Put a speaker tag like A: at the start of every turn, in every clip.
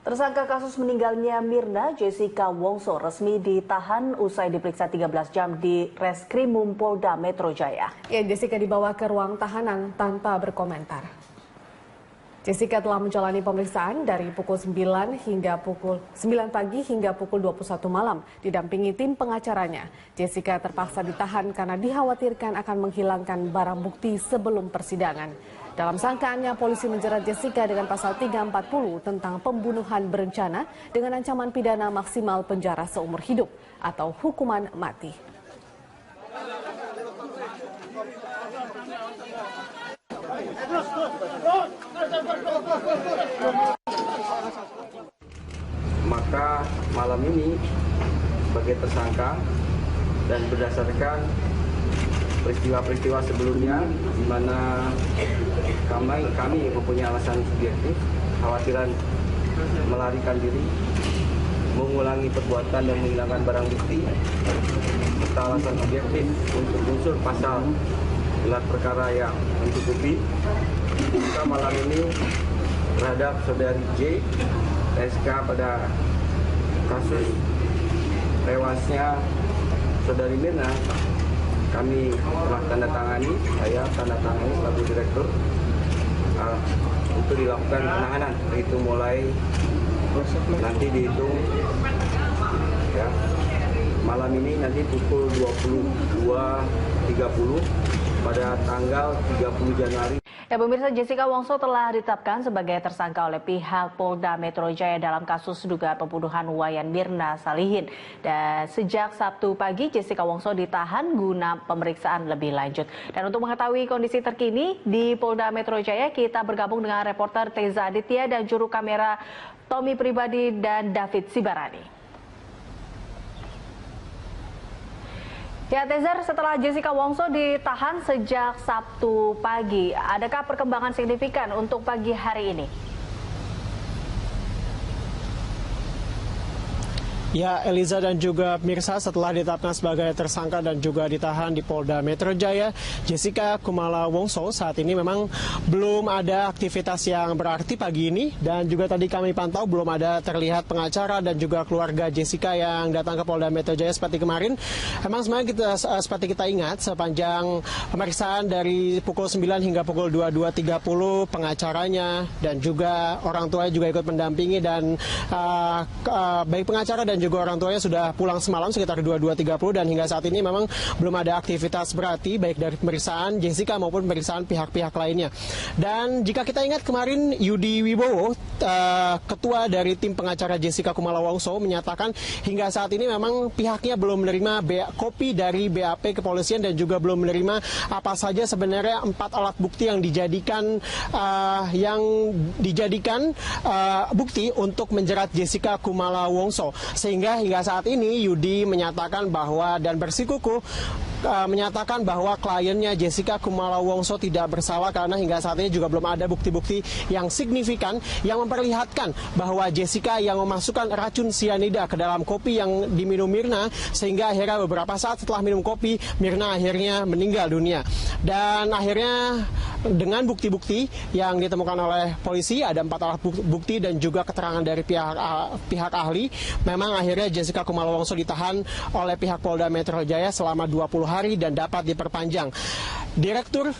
A: Tersangka kasus meninggalnya Mirna, Jessica Wongso, resmi ditahan usai diperiksa 13 jam di Reskrimum Polda Metro Jaya.
B: Ya, Jessica dibawa ke ruang tahanan tanpa berkomentar. Jessica telah menjalani pemeriksaan dari pukul 9 pagi hingga pukul 21 malam, didampingi tim pengacaranya. Jessica terpaksa ditahan karena dikhawatirkan akan menghilangkan barang bukti sebelum persidangan. Dalam sangkaannya, polisi menjerat Jessica dengan pasal 340 tentang pembunuhan berencana dengan ancaman pidana maksimal penjara seumur hidup atau hukuman mati.
C: Maka malam ini sebagai tersangka dan berdasarkan peristiwa-peristiwa sebelumnya di mana kami mempunyai alasan subjektif, khawatiran melarikan diri, mengulangi perbuatan dan menghilangkan barang bukti, serta alasan objektif untuk unsur pasal gelar perkara yang mencukupi. Maka malam ini terhadap saudari J, SK pada kasus tewasnya saudari Mirna, kami telah tanda tangani selaku direktur untuk dilakukan penahanan, itu mulai nanti dihitung ya, malam ini nanti pukul 22.30 pada tanggal 30 Januari.
A: Ya, pemirsa, Jessica Wongso telah ditetapkan sebagai tersangka oleh pihak Polda Metro Jaya dalam kasus dugaan pembunuhan Wayan Mirna Salihin. Dan sejak Sabtu pagi, Jessica Wongso ditahan guna pemeriksaan lebih lanjut. Dan untuk mengetahui kondisi terkini di Polda Metro Jaya, kita bergabung dengan reporter Teza Aditya dan juru kamera Tommy Pribadi dan David Sibarani. Ya, Tezer, setelah Jessica Wongso ditahan sejak Sabtu pagi, adakah perkembangan signifikan untuk pagi hari ini?
D: Ya, Eliza dan juga pemirsa, setelah ditetapkan sebagai tersangka dan juga ditahan di Polda Metro Jaya, Jessica Kumala Wongso saat ini memang belum ada aktivitas yang berarti pagi ini, dan juga tadi kami pantau belum ada terlihat pengacara dan juga keluarga Jessica yang datang ke Polda Metro Jaya seperti kemarin. Memang sebenarnya seperti kita ingat, sepanjang pemeriksaan dari pukul 9 hingga pukul 22.30 pengacaranya dan juga orang tuanya juga ikut mendampingi, dan baik pengacara dan juga orang tuanya sudah pulang semalam sekitar 22.30, dan hingga saat ini memang belum ada aktivitas berarti baik dari pemeriksaan Jessica maupun pemeriksaan pihak-pihak lainnya. Dan jika kita ingat kemarin, Yudi Wibowo, ketua dari tim pengacara Jessica Kumala Wongso, menyatakan hingga saat ini memang pihaknya belum menerima kopi dari BAP kepolisian dan juga belum menerima apa saja sebenarnya 4 alat bukti yang dijadikan bukti untuk menjerat Jessica Kumala Wongso. Sehingga hingga saat ini Yudi menyatakan bahwa dan bersikukuh menyatakan bahwa kliennya Jessica Kumala Wongso tidak bersalah karena hingga saat ini juga belum ada bukti-bukti yang signifikan yang memperlihatkan bahwa Jessica yang memasukkan racun sianida ke dalam kopi yang diminum Mirna, sehingga akhirnya beberapa saat setelah minum kopi, Mirna akhirnya meninggal dunia. Dan akhirnya dengan bukti-bukti yang ditemukan oleh polisi, ada 4 alat bukti dan juga keterangan dari pihak ahli, memang akhirnya Jessica Kumala Wongso ditahan oleh pihak Polda Metro Jaya selama 20 hari dan dapat diperpanjang. Direktur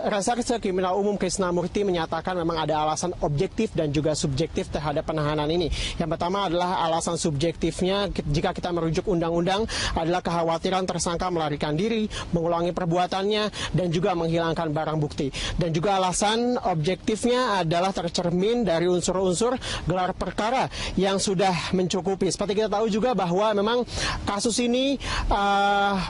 D: Reserse Kriminal Umum Krisnamurti menyatakan memang ada alasan objektif dan juga subjektif terhadap penahanan ini. Yang pertama adalah alasan subjektifnya, jika kita merujuk undang-undang, adalah kekhawatiran tersangka melarikan diri, mengulangi perbuatannya, dan juga menghilangkan barang bukti. Dan juga alasan objektifnya adalah tercermin dari unsur-unsur gelar perkara yang sudah mencukupi. Seperti kita tahu juga bahwa memang kasus ini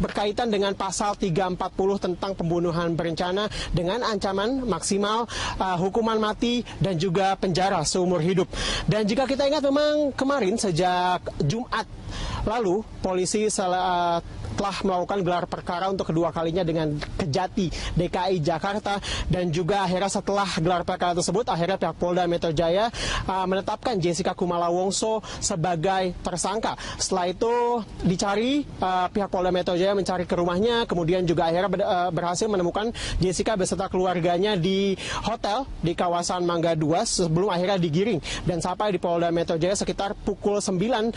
D: berkaitan dengan pasal 340 tentang pembunuhan berencana dengan ancaman maksimal hukuman mati dan juga penjara seumur hidup. Dan jika kita ingat, memang kemarin sejak Jumat lalu polisi telah melakukan gelar perkara untuk kedua kalinya dengan Kejati DKI Jakarta, dan juga akhirnya setelah gelar perkara tersebut akhirnya pihak Polda Metro Jaya menetapkan Jessica Kumala Wongso sebagai tersangka. Setelah itu dicari, pihak Polda Metro Jaya mencari ke rumahnya, kemudian juga akhirnya berhasil menemukan Jessica beserta keluarganya di hotel di kawasan Mangga 2 sebelum akhirnya digiring dan sampai di Polda Metro Jaya sekitar pukul 9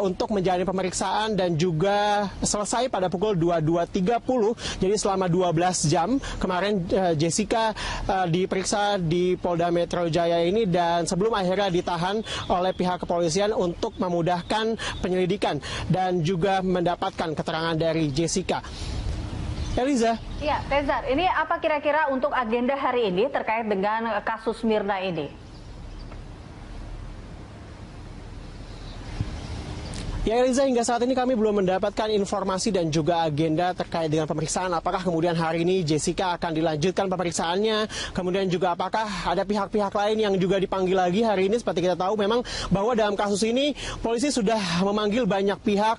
D: untuk menjalani pemeriksaan dan juga selesai pada pukul 22.30. Jadi selama 12 jam kemarin Jessica diperiksa di Polda Metro Jaya ini, dan sebelum akhirnya ditahan oleh pihak kepolisian untuk memudahkan penyelidikan dan juga mendapatkan keterangan dari Jessica. Eliza.
A: Ya, Tezar, ini apa kira-kira untuk agenda hari ini terkait dengan kasus Mirna ini?
D: Ya Eliza, hingga saat ini kami belum mendapatkan informasi dan juga agenda terkait dengan pemeriksaan. Apakah kemudian hari ini Jessica akan dilanjutkan pemeriksaannya, kemudian juga apakah ada pihak-pihak lain yang juga dipanggil lagi hari ini. Seperti kita tahu memang bahwa dalam kasus ini polisi sudah memanggil banyak pihak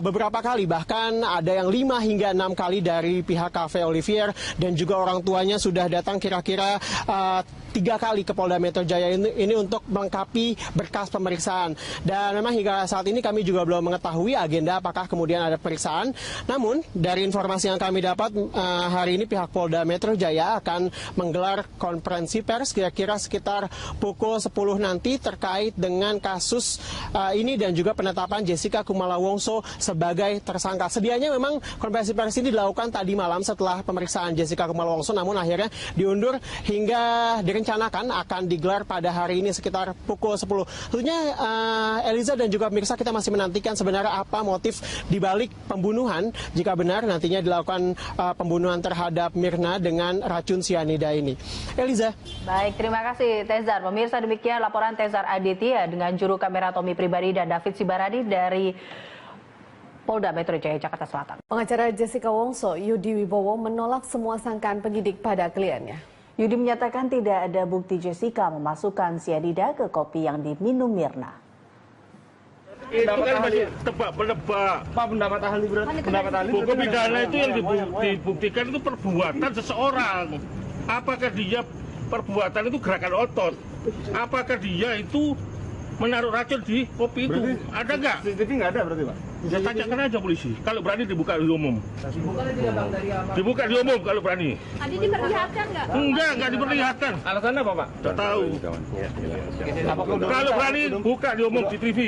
D: beberapa kali, bahkan ada yang 5 hingga 6 kali dari pihak Cafe Olivier, dan juga orang tuanya sudah datang kira-kira 3 kali ke Polda Metro Jaya ini untuk melengkapi berkas pemeriksaan. Dan memang hingga saat ini kami juga belum mengetahui agenda apakah kemudian ada pemeriksaan. Namun dari informasi yang kami dapat hari ini pihak Polda Metro Jaya akan menggelar konferensi pers kira-kira sekitar pukul 10 nanti terkait dengan kasus ini dan juga penetapan Jessica Kumala Wongso sebagai tersangka. Sedianya memang konferensi pers ini dilakukan tadi malam setelah pemeriksaan Jessica Kumala Wongso, namun akhirnya diundur hingga direncanakan akan digelar pada hari ini sekitar pukul 10. Tentunya Eliza dan juga pemirsa, kita masih menantikan sebenarnya apa motif dibalik pembunuhan jika benar nantinya dilakukan pembunuhan terhadap Mirna dengan racun sianida ini. Eliza.
A: Baik, terima kasih Tezar. Pemirsa, demikian laporan Tezar Aditya dengan juru kamera Tommy Pribadi dan David Sibaradi dari Polda Metro Jaya, Jakarta Selatan.
B: Pengacara Jessica Wongso, Yudi Wibowo, menolak semua sangkaan penyidik pada kliennya.
A: Yudi menyatakan tidak ada bukti Jessica memasukkan sianida ke kopi yang diminum Mirna.
E: Itu kan masih tebak-menebak.
F: Pak, pendapat ahli berarti pendapat ahli.
E: Hukum pidana itu yang dibuktikan itu perbuatan seseorang. Apakah dia perbuatan itu gerakan otot? Apakah dia itu menaruh racun di kopi itu? Berarti, ada nggak?
F: Jadi nggak ada berarti, Pak?
E: Ya tanyakan aja polisi. Kalau berani dibuka di umum. Dibuka di umum kalau berani.
G: Tadi diperlihatkan nggak?
E: Enggak diperlihatkan.
F: Alasannya apa, Pak?
E: Tidak tahu. Kalau berani buka di umum di TV.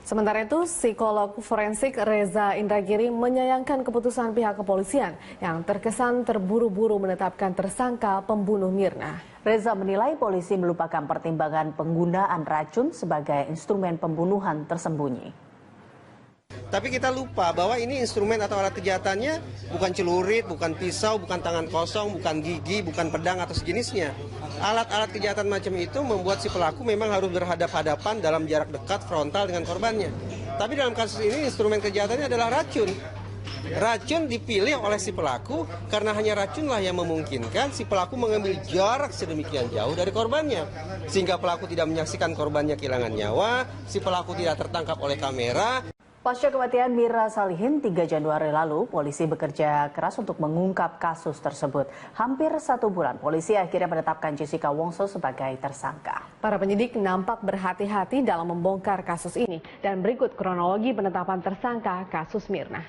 B: Sementara itu, psikolog forensik Reza Indragiri menyayangkan keputusan pihak kepolisian yang terkesan terburu-buru menetapkan tersangka pembunuh Mirna.
A: Reza menilai polisi melupakan pertimbangan penggunaan racun sebagai instrumen pembunuhan tersembunyi.
H: Tapi kita lupa bahwa ini instrumen atau alat kejahatannya bukan celurit, bukan pisau, bukan tangan kosong, bukan gigi, bukan pedang atau sejenisnya. Alat-alat kejahatan macam itu membuat si pelaku memang harus berhadap-hadapan dalam jarak dekat frontal dengan korbannya. Tapi dalam kasus ini instrumen kejahatannya adalah racun. Racun dipilih oleh si pelaku karena hanya racunlah yang memungkinkan si pelaku mengambil jarak sedemikian jauh dari korbannya. Sehingga pelaku tidak menyaksikan korbannya kehilangan nyawa, si pelaku tidak tertangkap oleh kamera.
A: Pasca kematian Mirna Salihin 3 Januari lalu, polisi bekerja keras untuk mengungkap kasus tersebut. Hampir 1 bulan, polisi akhirnya menetapkan Jessica Wongso sebagai tersangka.
B: Para penyidik nampak berhati-hati dalam membongkar kasus ini. Dan berikut kronologi penetapan tersangka kasus Mirna.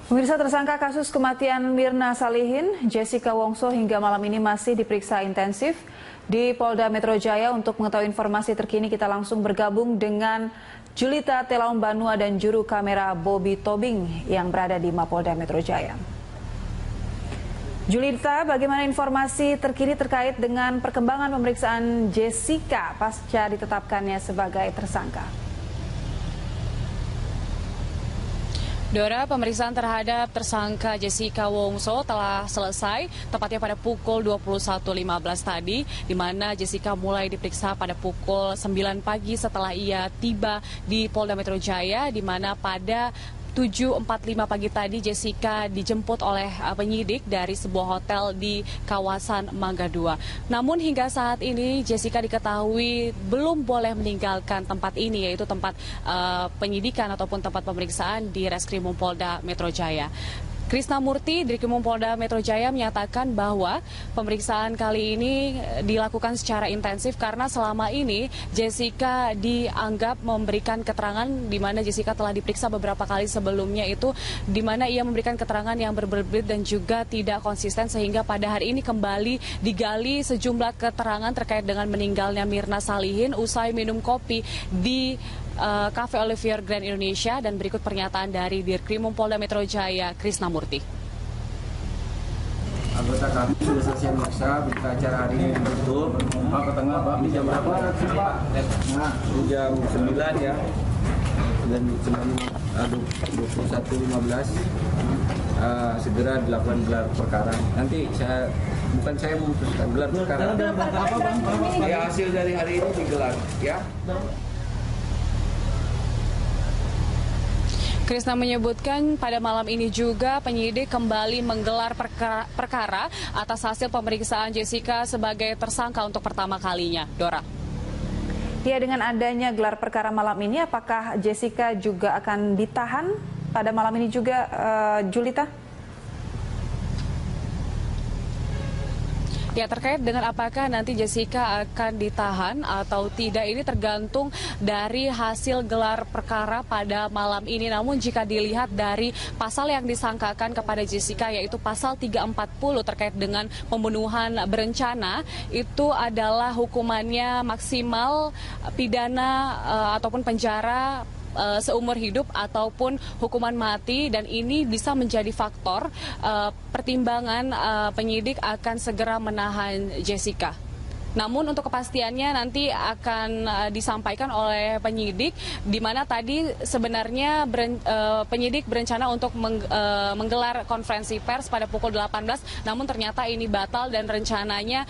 G: Pemirsa, tersangka kasus kematian Mirna Salihin, Jessica Wongso hingga malam ini masih diperiksa intensif di Polda Metro Jaya. Untuk mengetahui informasi terkini, kita langsung bergabung dengan Julita Telaum Banua dan juru kamera Bobby Tobing yang berada di Mapolda Metro Jaya. Julita, bagaimana informasi terkini terkait dengan perkembangan pemeriksaan Jessica pasca ditetapkannya sebagai tersangka?
I: Dora, pemeriksaan terhadap tersangka Jessica Wongso telah selesai, tepatnya pada pukul 21.15 tadi, di mana Jessica mulai diperiksa pada pukul 9 pagi setelah ia tiba di Polda Metro Jaya, di mana pada 7.45 pagi tadi Jessica dijemput oleh penyidik dari sebuah hotel di kawasan Mangga 2. Namun hingga saat ini Jessica diketahui belum boleh meninggalkan tempat ini, yaitu tempat penyidikan ataupun tempat pemeriksaan di Reskrimum Polda Metro Jaya. Krisna Murty, Dirkrimum Polda Metro Jaya menyatakan bahwa pemeriksaan kali ini dilakukan secara intensif karena selama ini Jessica dianggap memberikan keterangan, di mana Jessica telah diperiksa beberapa kali sebelumnya itu, di mana ia memberikan keterangan yang berbelit dan juga tidak konsisten, sehingga pada hari ini kembali digali sejumlah keterangan terkait dengan meninggalnya Mirna Salihin usai minum kopi di Cafe Olivier Grand Indonesia. Dan berikut pernyataan dari Dirkrimum Polda Metro Jaya, Krisna Murty.
C: Anggota kami sudah selesai memeriksa, berita acara hari ini ditutup. Pak ke tengah, Pak, ini jam berapa? Nah, jam 9 ya. Dan 21.15 segera dilakukan gelar perkara. Nanti bukan saya memutuskan gelar perkara. Ya, hasil dari hari ini digelar, ya.
I: Krisna menyebutkan pada malam ini juga penyidik kembali menggelar perkara atas hasil pemeriksaan Jessica sebagai tersangka untuk pertama kalinya. Dora.
G: Ya, dengan adanya gelar perkara malam ini, apakah Jessica juga akan ditahan pada malam ini juga, Julita?
I: Ya, terkait dengan apakah nanti Jessica akan ditahan atau tidak, ini tergantung dari hasil gelar perkara pada malam ini. Namun jika dilihat dari pasal yang disangkakan kepada Jessica, yaitu pasal 340 terkait dengan pembunuhan berencana, itu adalah hukumannya maksimal pidana ataupun penjara seumur hidup ataupun hukuman mati, dan ini bisa menjadi faktor pertimbangan penyidik akan segera menahan Jessica. Namun untuk kepastiannya nanti akan disampaikan oleh penyidik, di mana tadi sebenarnya penyidik berencana untuk menggelar konferensi pers pada pukul 18, namun ternyata ini batal dan rencananya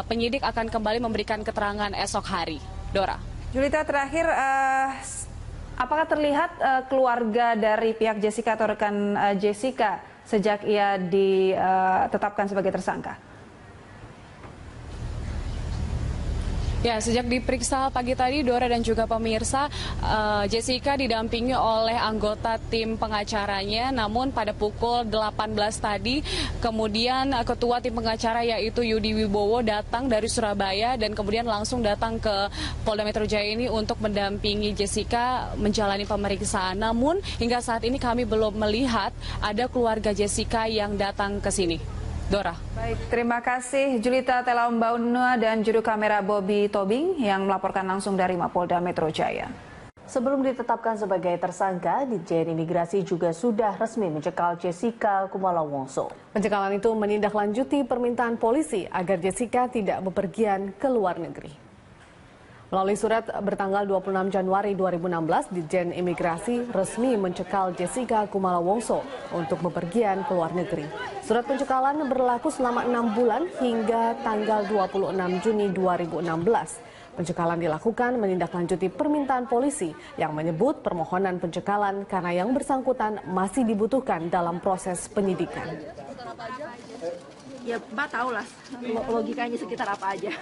I: penyidik akan kembali memberikan keterangan esok hari. Dora.
G: Julita, terakhir, apakah terlihat keluarga dari pihak Jessica atau rekan Jessica sejak ia ditetapkan sebagai tersangka?
I: Ya, sejak diperiksa pagi tadi, Dora dan juga pemirsa, Jessica didampingi oleh anggota tim pengacaranya. Namun pada pukul 18 tadi, kemudian ketua tim pengacara yaitu Yudi Wibowo datang dari Surabaya dan kemudian langsung datang ke Polda Metro Jaya ini untuk mendampingi Jessica menjalani pemeriksaan. Namun hingga saat ini kami belum melihat ada keluarga Jessica yang datang ke sini. Dora.
G: Baik, terima kasih Julita Telaum Banua dan juru kamera Bobby Tobing yang melaporkan langsung dari Mapolda Metro Jaya.
A: Sebelum ditetapkan sebagai tersangka, Ditjen Imigrasi juga sudah resmi mencekal Jessica Kumala Wongso.
B: Pencekalan itu menindaklanjuti permintaan polisi agar Jessica tidak bepergian ke luar negeri. Melalui surat bertanggal 26 Januari 2016, Ditjen Imigrasi resmi mencekal Jessica Kumala Wongso untuk bepergian ke luar negeri. Surat pencekalan berlaku selama 6 bulan hingga tanggal 26 Juni 2016. Pencekalan dilakukan menindaklanjuti permintaan polisi yang menyebut permohonan pencekalan karena yang bersangkutan masih dibutuhkan dalam proses penyidikan.
J: Ya, Mbak tahu lah logikanya sekitar apa aja.